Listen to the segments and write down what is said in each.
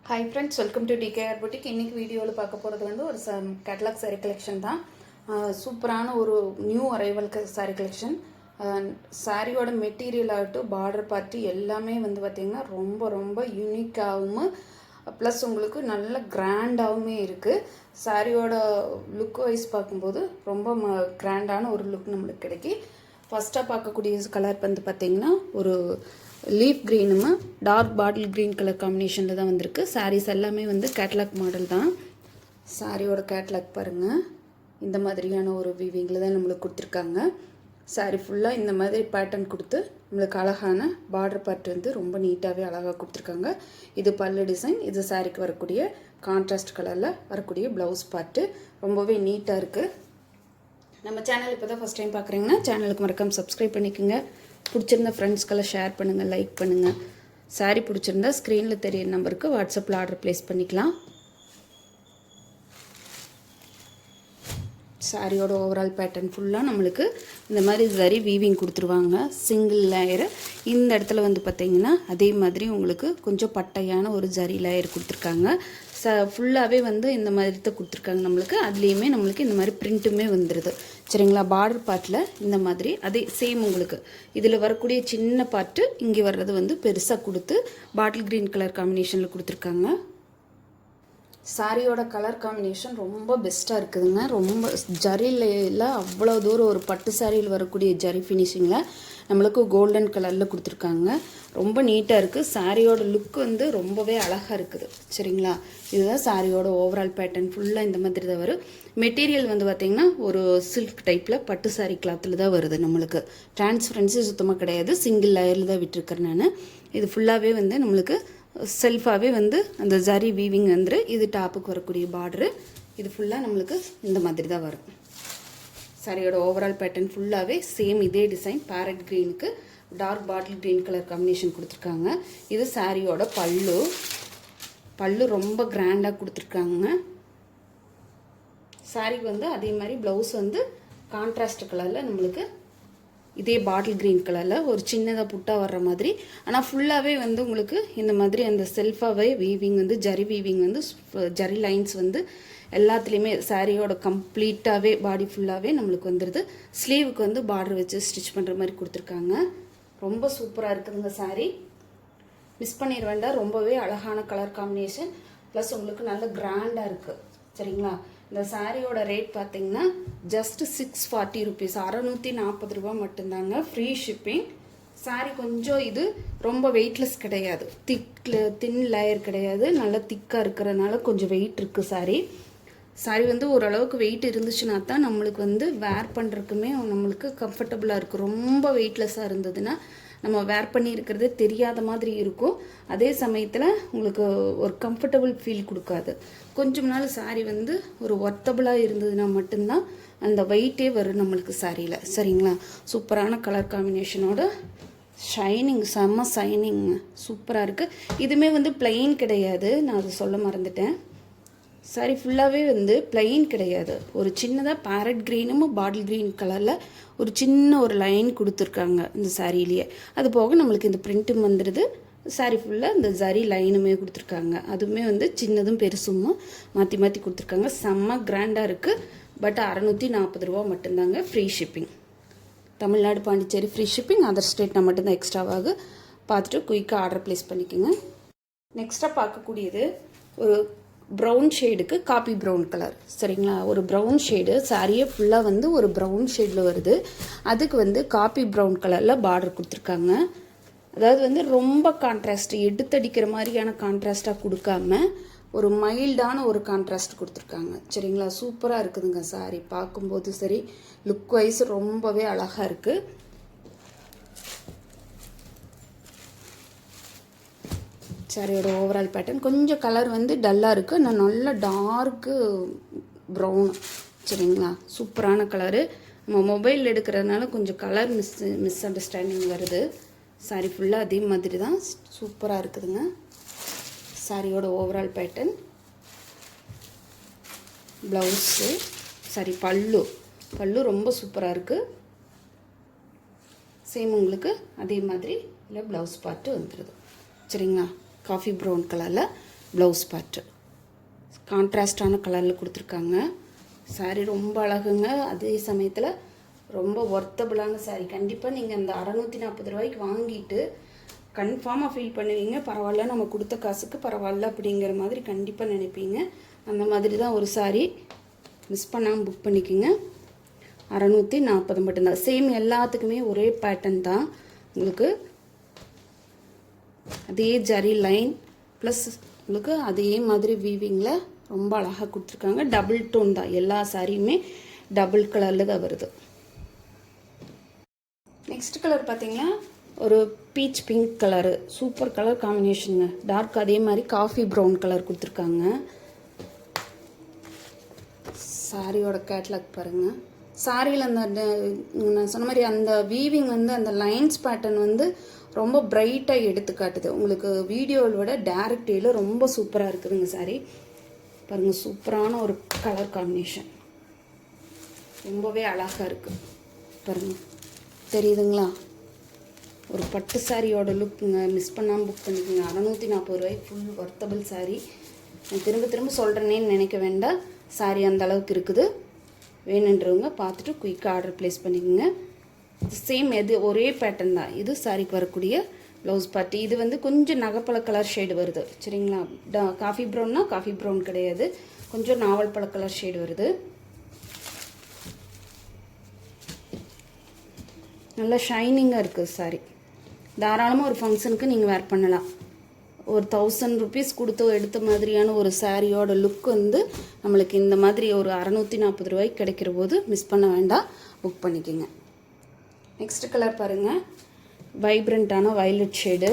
Hi friends, welcome to DKR Boutique. இன்னைக்கு வீடியோவில் பார்க்க போகிறது வந்து ஒரு கேட்டலாக் saree கலெக்ஷன் தான். சூப்பரான ஒரு நியூ அரைவல் saree கலெக்ஷன். சாரியோட மெட்டீரியல் ஆகட்டும் பார்டர் பார்ட்டி எல்லாமே வந்து பார்த்திங்கன்னா ரொம்ப ரொம்ப யூனிக்காகவும் ப்ளஸ் உங்களுக்கு நல்ல கிராண்டாகவுமே இருக்குது. சாரியோட லுக் வைஸ் பார்க்கும்போது ரொம்ப கிராண்டான ஒரு லுக் நம்மளுக்கு கிடைக்கி. ஃபஸ்ட்டாக பார்க்கக்கூடிய கலர் வந்து பார்த்திங்கன்னா ஒரு லீஃப் க்ரீனுமா டார்க் பாட்டில் க்ரீன் கலர் காம்பினேஷனில் தான் வந்திருக்கு. சாரீஸ் எல்லாமே வந்து கேட்லாக் மாடல் தான். சாரியோட கேட்லாக் பாருங்கள், இந்த மாதிரியான ஒரு வீவிங்கில் தான் நம்மளுக்கு கொடுத்துருக்காங்க. சாரீ ஃபுல்லாக இந்த மாதிரி பேட்டர்ன் கொடுத்து நம்மளுக்கு அழகான பார்டர் பார்ட் வந்து ரொம்ப நீட்டாகவே அழகாக கொடுத்துருக்காங்க. இது பல்லு டிசைன், இது சாரீக்கு வரக்கூடிய கான்ட்ராஸ்ட் கலரில் வரக்கூடிய ப்ளவுஸ் பார்ட்டு ரொம்பவே நீட்டாக இருக்குது. நம்ம சேனல் இப்போ தான் ஃபஸ்ட் டைம் பார்க்குறீங்கன்னா சேனலுக்கு மறக்காமல் சப்ஸ்கிரைப் பண்ணிக்கோங்க. பிடிச்சிருந்த ஃப்ரெண்ட்ஸ்க்கெல்லாம் ஷேர் பண்ணுங்கள், லைக் பண்ணுங்கள். சாரீ பிடிச்சிருந்தா ஸ்க்ரீனில் தெரியிற நம்பருக்கு வாட்ஸ்அப்பில் ஆர்டர் ப்ளேஸ் பண்ணிக்கலாம். சாரியோட ஓவரால் பேட்டர்ன் ஃபுல்லாக நம்மளுக்கு இந்த மாதிரி ஜரி வீவிங் கொடுத்துருவாங்க. சிங்கிள் லேயரு இந்த இடத்துல வந்து பார்த்திங்கன்னா அதே மாதிரி உங்களுக்கு கொஞ்சம் பட்டையான ஒரு ஜரி லேயர் கொடுத்துருக்காங்க. ஃபுல்லாகவே வந்து இந்த மாதிரி தான் கொடுத்துருக்காங்க நம்மளுக்கு. அதுலேயுமே நம்மளுக்கு இந்த மாதிரி பிரிண்ட்டுமே வந்துடுது. சரிங்களா, பார்டர் பார்ட்டில் இந்த மாதிரி அதே சேம் உங்களுக்கு இதில் வரக்கூடிய சின்ன பார்ட்டு இங்கே வர்றது வந்து பெருசாக கொடுத்து பாட்டில் க்ரீன் கலர் காம்பினேஷனில் கொடுத்துருக்காங்க. சாரியோட கலர் காம்பினேஷன் ரொம்ப பெஸ்ட்டாக இருக்குதுங்க. ரொம்ப ஜரியில் அவ்வளோ தூரம் ஒரு பட்டு சாரியில் வரக்கூடிய ஜரி ஃபினிஷிங்கில் நம்மளுக்கு கோல்டன் கலரில் கொடுத்துருக்காங்க. ரொம்ப நீட்டாக இருக்குது. சாரியோட லுக் வந்து ரொம்பவே அழகாக இருக்குது. சரிங்களா, இதுதான் சாரியோட ஓவரால் பேட்டர்ன் ஃபுல்லாக இந்த மாதிரி தான் வரும். மெட்டீரியல் வந்து பார்த்திங்கன்னா ஒரு சில்க் டைப்பில் பட்டு சாரி கிளாத்தில் தான் வருது. நம்மளுக்கு டிரான்ஸ்பரன்சி சுத்தமாக கிடையாது, சிங்கிள் லேயரில் தான் விட்டுருக்கேன் நான். இது ஃபுல்லாகவே வந்து நம்மளுக்கு செல்ஃபாகவே வந்து அந்த ஜரி வீவிங் வந்துரு. இது டாப்புக்கு வரக்கூடிய பார்டரு, இது ஃபுல்லாக நம்மளுக்கு இந்த மாதிரி தான் வரும். சாரியோட ஓவரால் பேட்டர்ன் ஃபுல்லாகவே சேம் இதே டிசைன் பேரட் க்ரீனுக்கு dark bottle green colour combination கொடுத்துருக்காங்க. இது சாரியோட பல்லு ரொம்ப கிராண்டாக கொடுத்துருக்காங்க. சாரிக்கு வந்து அதே மாதிரி ப்ளவுஸ் வந்து கான்ட்ராஸ்ட் கலரில் நம்மளுக்கு இதே பாட்டில் க்ரீன் கலரில் ஒரு சின்னதாக புட்டாக வர்ற மாதிரி. ஆனால் ஃபுல்லாகவே வந்து உங்களுக்கு இந்த மாதிரி அந்த செல்ஃபாகவே வீவிங் வந்து ஜரி வீவிங் வந்து ஜரி லைன்ஸ் வந்து எல்லாத்துலேயுமே சாரியோட கம்ப்ளீட்டாகவே பாடி ஃபுல்லாகவே நம்மளுக்கு வந்துடுது. ஸ்லீவுக்கு வந்து பார்டர் வச்சு ஸ்டிச் பண்ணுற மாதிரி கொடுத்துருக்காங்க. ரொம்ப சூப்பராக இருக்குதுங்க சாரீ. மிஸ் பண்ணிட வேண்டாம். ரொம்பவே அழகான கலர் காம்பினேஷன் ப்ளஸ் உங்களுக்கு நல்ல கிராண்டாக இருக்குது. சரிங்களா, இந்த சாரியோட ரேட் பார்த்தீங்கன்னா ஜஸ்ட் 640 ருபீஸ், 640 ரூபா மட்டும்தாங்க. Free shipping. சாரீ கொஞ்சம் இது ரொம்ப வெயிட்லெஸ் கிடையாது, தின் லேயர் கிடையாது, நல்லா திக்காக இருக்கிறனால கொஞ்சம் வெயிட் இருக்குது. சாரீ வந்து ஓரளவுக்கு வெயிட் இருந்துச்சுன்னா தான் நம்மளுக்கு வந்து வேர் பண்ணுறதுக்குமே நம்மளுக்கு கம்ஃபர்டபுளாக இருக்குது. ரொம்ப வெயிட்லெஸ்ஸாக இருந்ததுன்னா நம்ம வேர் பண்ணி இருக்கிறதே தெரியாத மாதிரி இருக்கும். அதே சமயத்தில் உங்களுக்கு ஒரு கம்ஃபர்டபுள் ஃபீல் கொடுக்காது. கொஞ்சம் நாள் சாரீ வந்து ஒரு ஒர்த்தபுளாக இருந்ததுன்னா மட்டும்தான் அந்த வெயிட்டே வரும் நம்மளுக்கு சாரியில். சரிங்களா, சூப்பரான கலர் காம்பினேஷனோட ஷைனிங், செம்ம ஷைனிங், சூப்பராக இருக்குது. இதுவுமே வந்து பிளெயின் கிடையாது, நான் அதை சொல்ல மறந்துட்டேன். சாரி ஃபுல்லாகவே வந்து பிளெயின் கிடையாது. ஒரு சின்னதாக பேரட் க்ரீனும் பாட்டில் க்ரீன் கலரில் ஒரு சின்ன ஒரு லைன் கொடுத்துருக்காங்க இந்த சாரியிலேயே. அது போக நம்மளுக்கு இந்த பிரிண்ட்டும் வந்துடுது. சாரி ஃபுல்லாக இந்த ஜரி லைனுமே கொடுத்துருக்காங்க. அதுவுமே வந்து சின்னதும் பெருசும் மாற்றி மாற்றி கொடுத்துருக்காங்க. செம்ம கிராண்டாக இருக்குது. பட் 640 ரூபா மட்டும்தாங்க. Free shipping. Tamil Nadu, Pondicherry free shipping. Other ஸ்டேட்னா மட்டும்தான் எக்ஸ்ட்ராவாக. பார்த்துட்டு குயிக்காக ஆர்டர் ப்ளேஸ் பண்ணிக்கோங்க. நெக்ஸ்ட்டாக பார்க்கக்கூடியது ஒரு ப்ரௌன் ஷேடுக்கு காப்பி ப்ரௌன் கலர். சரிங்களா, ஒரு ப்ரௌன் ஷேடு சாரியே ஃபுல்லாக வந்து ஒரு ப்ரௌன் ஷேடில் வருது. அதுக்கு வந்து காப்பி ப்ரௌன் கலரில் பார்டர் கொடுத்துருக்காங்க. அதாவது வந்து ரொம்ப கான்ட்ராஸ்ட் எடுத்தடிக்கிற மாதிரியான கான்ட்ராஸ்டாக கொடுக்காம ஒரு மைல்டான ஒரு கான்ட்ராஸ்ட் கொடுத்துருக்காங்க. சரிங்களா, சூப்பராக இருக்குதுங்க சாரி. பார்க்கும்போது சரி, லுக் வைஸ் ரொம்பவே அழகாக இருக்குது. சாரியோட ஓவரால் பேட்டர்ன் கொஞ்சம் கலர் வந்து டல்லாக இருக்குது, நான் நல்ல டார்க்கு ப்ரௌன். சரிங்களா, சூப்பரான கலரு. நம்ம மொபைல் எடுக்கிறதுனால கொஞ்சம் கலர் மிஸ் அண்டர்ஸ்டாண்டிங் வருது. சாரி ஃபுல்லாக அதே மாதிரி தான் சூப்பராக இருக்குதுங்க. சாரியோட ஓவரால் பேட்டர்ன், ப்ளவுஸு, சாரி பல்லு ரொம்ப சூப்பராக இருக்குது. சேம் உங்களுக்கு அதே மாதிரி இல்லை ப்ளவுஸ் பார்ட்டு வந்துடுது. சரிங்களா, காஃபி ப்ரௌன் கலரில் ப்ளவுஸ் பார்ட்டு கான்ட்ராஸ்டான கலரில் கொடுத்துருக்காங்க. சாரீ ரொம்ப அழகுங்க. அதே சமயத்தில் ரொம்ப ஒர்த்தபுளான சாரீ. கண்டிப்பாக நீங்கள் அந்த 640 ரூபாய்க்கு வாங்கிட்டு கன்ஃபார்மாக ஃபீல் பண்ணுவீங்க, பரவாயில்ல நம்ம கொடுத்த காசுக்கு பரவாயில்ல அப்படிங்கிற மாதிரி கண்டிப்பாக நினைப்பீங்க. அந்த மாதிரி தான் ஒரு சாரீ. மிஸ் பண்ணாமல் புக் பண்ணிக்கோங்க. 640 மட்டும்தான். சேம் எல்லாத்துக்குமே ஒரே பேட்டர்ன் தான். உங்களுக்கு அதே ஜரி லைன் ப்ளஸ் உங்களுக்கு அதே மாதிரி வீவிங்கில் ரொம்ப அழகாக கொடுத்துருக்காங்க. டபுள் டோன் தான். எல்லா சாரியுமே டபுள் கலரில் தான் வருது. நெக்ஸ்ட் கலர் பார்த்தீங்கன்னா ஒரு peach pink colour. Super colour காம்பினேஷனுங்க. டார்க் அதே மாதிரி காஃபி ப்ரௌன் கலர் கொடுத்துருக்காங்க. சாரியோட கேட்லாக் பாருங்கள். சாரியில் அந்த நான் சொன்ன மாதிரி அந்த வீவிங் வந்து அந்த லைன்ஸ் பேட்டர்ன் வந்து ரொம்ப பிரைட்டாக எடுத்து காட்டுது. உங்களுக்கு வீடியோவில் விட டைரக்ட் வியூவில் ரொம்ப சூப்பராக இருக்குதுங்க சாரி. பாருங்கள், சூப்பரான ஒரு கலர் காம்பினேஷன். ரொம்பவே அழகாக இருக்குது. பாருங்கள், தெரியுதுங்களா? ஒரு பட்டு சாரியோட லுக்குங்க. மிஸ் பண்ணாமல் புக் பண்ணிக்கோங்க. 640 ரூபாய்க்கு ஃபுல் ஒர்த்தபிள் சாரீ. நான் திரும்ப திரும்ப சொல்கிறேனேன்னு நினைக்க வேண்டாம். சாரீ அந்த அளவுக்கு இருக்குது. வேணுன்றவங்க பார்த்துட்டு குயிக்காக ஆர்டர் ப்ளேஸ் பண்ணிக்கோங்க. சேம் ஒரே பேட்டர்ன் தான். இது சாரிக்கு வரக்கூடிய ப்ளவுஸ் பார்ட்டி. இது வந்து கொஞ்சம் நகைப்பழ கலர் ஷேடு வருது, சரிங்களா? காஃபி ப்ரௌன்னா காஃபி ப்ரௌன் கிடையாது, கொஞ்சம் நாவல் பழ கலர் ஷேடு வருது. நல்லா ஷைனிங்காக இருக்குது சாரி. தாராளமாக ஒரு ஃபங்க்ஷனுக்கு நீங்கள் வேர் பண்ணலாம். ஒரு 1000 ருபீஸ் கொடுத்து எடுத்த மாதிரியான ஒரு சாரியோட லுக் வந்து நம்மளுக்கு இந்த மாதிரி ஒரு 640 ரூபாய்க்கு கிடைக்கிற போது மிஸ் பண்ண வேண்டாம், புக் பண்ணிக்கோங்க. நெக்ஸ்ட் கலர் பாருங்கள், வைப்ரண்ட்டான வயலட் ஷேடு.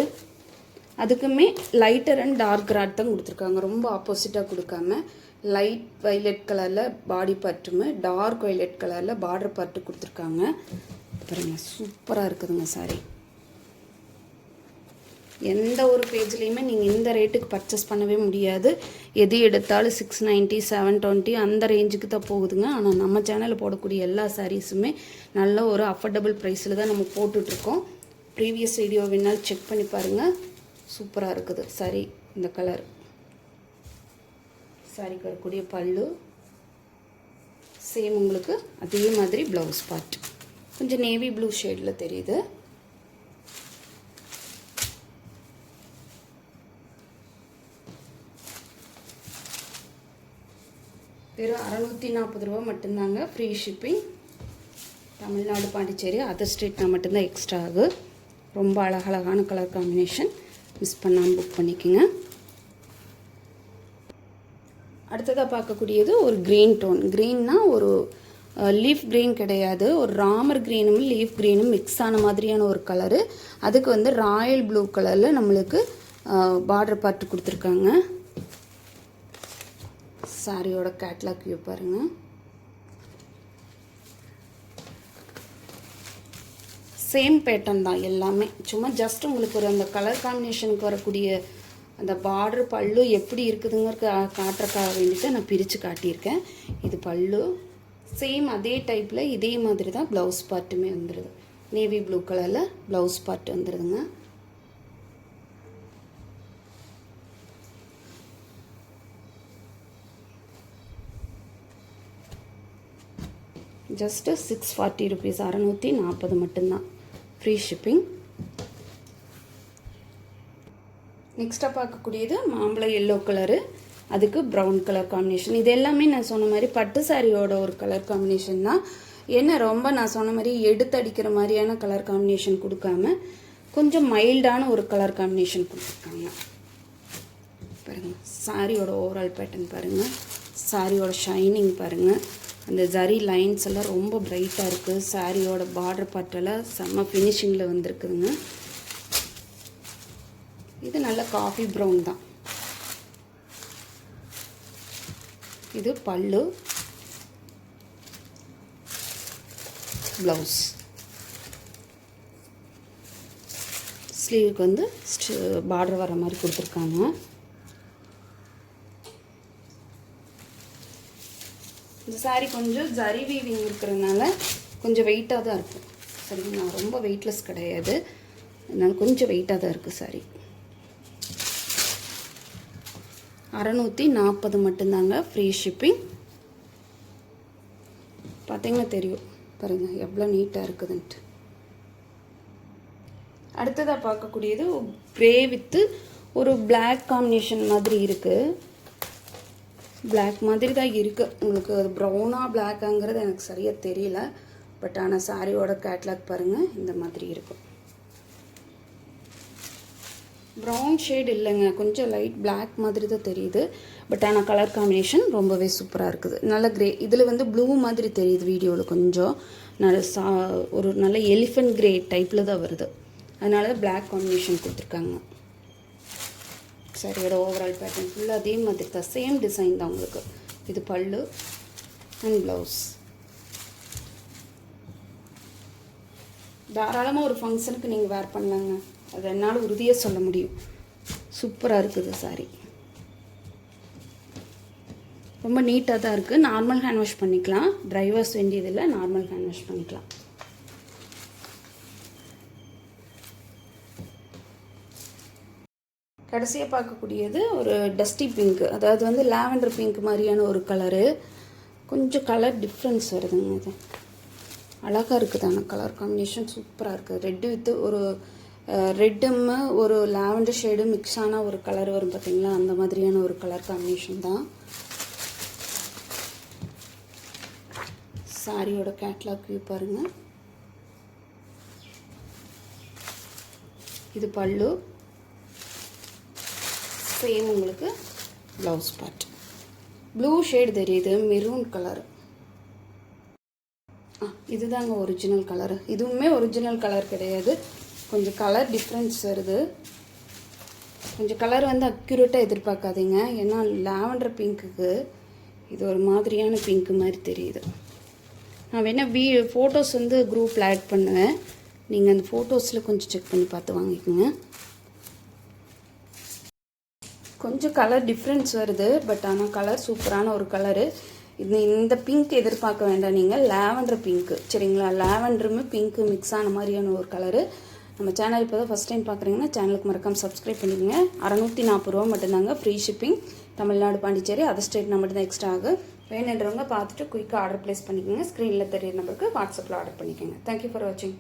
அதுக்குமே லைட்டர் அண்ட் டார்க் ராட் தான் கொடுத்துருக்காங்க. ரொம்ப ஆப்போசிட்டாக கொடுக்காம லைட் வைலட் கலரில் பாடி பார்ட்டுமே டார்க் வைலட் கலரில் பார்டர் பார்ட்டு கொடுத்துருக்காங்க. பாருங்கள், சூப்பராக இருக்குதுங்க சாரி. எந்த ஒரு பேஜ்லேயுமே நீங்கள் இந்த ரேட்டுக்கு பர்ச்சேஸ் பண்ணவே முடியாது. எது எடுத்தாலும் 690 720 அந்த ரேஞ்சுக்கு தான் போகுதுங்க. ஆனால் நம்ம சேனலில் போடக்கூடிய எல்லா சாரீஸுமே நல்ல ஒரு அஃபோர்டபுள் ப்ரைஸில் தான் நம்ம போட்டுட்ருக்கோம். ப்ரீவியஸ் வீடியோ வேணாலும் செக் பண்ணி பாருங்கள். சூப்பராக இருக்குது சாரி. இந்த கலர் சாரிக்கு வரக்கூடிய பல்லு சேம். உங்களுக்கு அதே மாதிரி ப்ளவுஸ் பார்ட் கொஞ்சம் நேவி ப்ளூ ஷேடில் தெரியுது. வெறும் 640 ரூபா மட்டும்தாங்க. Free shipping. Tamil Nadu, Pondicherry, other ஸ்டேட்னா மட்டும்தான் எக்ஸ்ட்ரா ஆகுது. ரொம்ப அழகழகான கலர் காம்பினேஷன். மிஸ் பண்ணாமல் புக் பண்ணிக்கோங்க. அடுத்ததாக பார்க்கக்கூடியது ஒரு க்ரீன் டோன். க்ரீன்னா ஒரு லீஃப் க்ரீன் கிடையாது, ஒரு ராமர் க்ரீனும் லீஃப் க்ரீனும் மிக்ஸ் ஆன மாதிரியான ஒரு கலரு. அதுக்கு வந்து ராயல் ப்ளூ கலரில் நம்மளுக்கு பார்டர் பார்ட்டு கொடுத்துருக்காங்க. சாரியோட கேட்லாக் வியூ பாருங்கள். சேம் பேட்டர்ன் தான் எல்லாமே. சும்மா ஜஸ்ட் உங்களுக்கு ஒரு அந்த கலர் காம்பினேஷனுக்கு வரக்கூடிய அந்த பார்டர் பல்லு எப்படி இருக்குதுங்கிற காட்டுறக்காக வேண்டிட்டு நான் பிரித்து காட்டியிருக்கேன். இது பல்லு. சேம் அதே டைப்பில் இதே மாதிரி தான் ப்ளவுஸ் பார்ட்டுமே வந்துடுது. நேவி ப்ளூ கலரில் ப்ளவுஸ் பார்ட் வந்துடுதுங்க. ஜஸ்ட்டு 640 ருபீஸ், 640 மட்டும்தான். Free shipping. நெக்ஸ்ட்டாக பார்க்கக்கூடியது மாம்பழ எல்லோ கலரு. அதுக்கு ப்ரௌன் கலர் காம்பினேஷன். இது எல்லாமே நான் சொன்ன மாதிரி பட்டு சாரியோட ஒரு கலர் காம்பினேஷன் தான். என்ன ரொம்ப நான் சொன்ன மாதிரி எடுத்து அடிக்கிற மாதிரியான கலர் காம்பினேஷன் கொடுக்காம கொஞ்சம் மைல்டான ஒரு கலர் காம்பினேஷன் கொடுத்துருக்காங்க. பாருங்கள், சாரியோட ஓவரால் பேட்டர்ன் பாருங்கள். சாரியோட ஷைனிங் பாருங்கள். அந்த ஜரி லைன்ஸ் எல்லாம் ரொம்ப பிரைட்டாக இருக்குது. சாரியோட பார்டர் பார்ட்டெல்லாம் செம்ம ஃபினிஷிங்கில் வந்துருக்குதுங்க. இது நல்ல காஃபி ப்ரௌன் தான். இது பல்லு, ப்ளவுஸ். ஸ்லீவுக்கு வந்து பார்டர் வர மாதிரி கொடுத்துருக்காங்க. இந்த சாரீ கொஞ்சம் ஜரி வீவிங் இருக்கிறதுனால கொஞ்சம் வெயிட்டாக தான் இருக்கும். சரிங்களா? ரொம்ப வெயிட்லெஸ் கிடையாது, அதனால் கொஞ்சம் வெயிட்டாக தான் இருக்குது சாரீ. 640 மட்டும்தாங்க ஃப்ரீ ஷிப்பிங். பார்த்தீங்கன்னா தெரியும் பாருங்கள் எவ்வளோ நீட்டாக இருக்குதுன்ட்டு. அடுத்ததாக பார்க்கக்கூடியது க்ரே வித்து ஒரு பிளாக் காம்பினேஷன் மாதிரி இருக்குது. பிளாக் மாதிரி தான் இருக்குது. உங்களுக்கு அது ப்ரௌனாக பிளாக்காங்கிறது எனக்கு சரியாக தெரியல. பட் ஆனால் சாரியோட கேட்லாக் பாருங்கள் இந்த மாதிரி இருக்கும். ப்ரௌன் ஷேட் இல்லைங்க, கொஞ்சம் லைட் பிளாக் மாதிரி தான் தெரியுது. பட் ஆனால் கலர் காம்பினேஷன் ரொம்பவே சூப்பராக இருக்குது. நல்ல க்ரே, இதில் வந்து ப்ளூ மாதிரி தெரியுது வீடியோவில். கொஞ்சம் நல்ல ஒரு நல்ல எலிஃபென்ட் க்ரே டைப்பில் தான் வருது. அதனால தான் பிளாக் காம்பினேஷன் கொடுத்துருக்காங்க. சாரியோட ஓவரால் பேட்டர்ன் ஃபுல்லாக அதே மாதிரி தான், சேம் டிசைன் தான் உங்களுக்கு. இது பல்லு அண்ட் ப்ளவுஸ். தாராளமாக ஒரு ஃபங்க்ஷனுக்கு நீங்கள் வேர் பண்ணலாங்க, அது என்னால் உறுதியாக சொல்ல முடியும். சூப்பராக இருக்குது சாரி, ரொம்ப நீட்டாக தான் இருக்குது. நார்மல் ஹேண்ட் வாஷ் பண்ணிக்கலாம், ட்ரை வாஷ் வேண்டியதில்லை, நார்மல் ஹேண்ட் வாஷ் பண்ணிக்கலாம். கடைசியாக பார்க்கக்கூடியது ஒரு டஸ்டி பிங்க், அதாவது வந்து லாவெண்டர் பிங்க் மாதிரியான ஒரு கலரு. கொஞ்சம் கலர் டிஃப்ரென்ஸ் வருதுங்க. அது அழகாக இருக்குது, ஆனால் கலர் காம்பினேஷன் சூப்பராக இருக்குது. ரெட்டு வித்து ஒரு ரெட்டும் ஒரு லாவெண்டர் ஷேடும் மிக்ஸ் ஆன ஒரு கலர் வரும் பார்த்தீங்களா, அந்த மாதிரியான ஒரு கலர் காம்பினேஷன் தான். சாரியோட கேட்லாக் வியூ பாருங்கள். இது பல்லு, சேம் உங்களுக்கு ப்ளவுஸ் பார்ட். ப்ளூ ஷேடு தெரியுது, மெரூன் கலர். இதுதாங்க ஒரிஜினல் கலரு. இதுவுமே ஒரிஜினல் கலர் கிடையாது, கொஞ்சம் கலர் டிஃப்ரென்ஸ் வருது. கொஞ்சம் கலர் வந்து அக்யூரேட்டாக எதிர்பார்க்காதீங்க, ஏன்னா லாவெண்டர் பிங்க்குக்கு இது ஒரு மாதிரியான பிங்க் மாதிரி தெரியுது. நான் வேணால் ஃபோட்டோஸ் வந்து குரூப்பில் ஆட் பண்ணுவேன், நீங்கள் அந்த ஃபோட்டோஸில் கொஞ்சம் செக் பண்ணி பார்த்து வாங்கிக்கோங்க. கொஞ்சம் கலர் டிஃப்ரென்ஸ் வருது, பட் ஆனால் கலர் சூப்பரான ஒரு கலரு. இந்த பிங்க் எதிர்பார்க்க வேண்டாம் நீங்கள், லாவெண்டர் பிங்க்கு சரிங்களா. லாவெண்டருமே பிங்க்கு மிக்ஸ் ஆன மாதிரியான ஒரு கலரு. நம்ம சேனல் இப்போ தான் ஃபஸ்ட் டைம் பார்க்குறீங்கன்னா சேனலுக்கு மறக்காமல் சப்ஸ்கிரைப் பண்ணிக்கோங்க. 640 ரூபா மட்டும்தாங்க free shipping. Tamil Nadu, Pondicherry, other ஸ்டேட்னா மட்டும்தான் எக்ஸ்ட்ரா ஆகும். வேணுன்றவங்க பார்த்துட்டு குயிக்காக ஆர்டர் ப்ளேஸ் பண்ணிக்கோங்க. ஸ்க்ரீனில் தெரியிற நம்பருக்கு வாட்ஸ்அப்பில் ஆர்டர் பண்ணிக்கோங்க. தேங்க்யூ ஃபார் வாட்சிங்.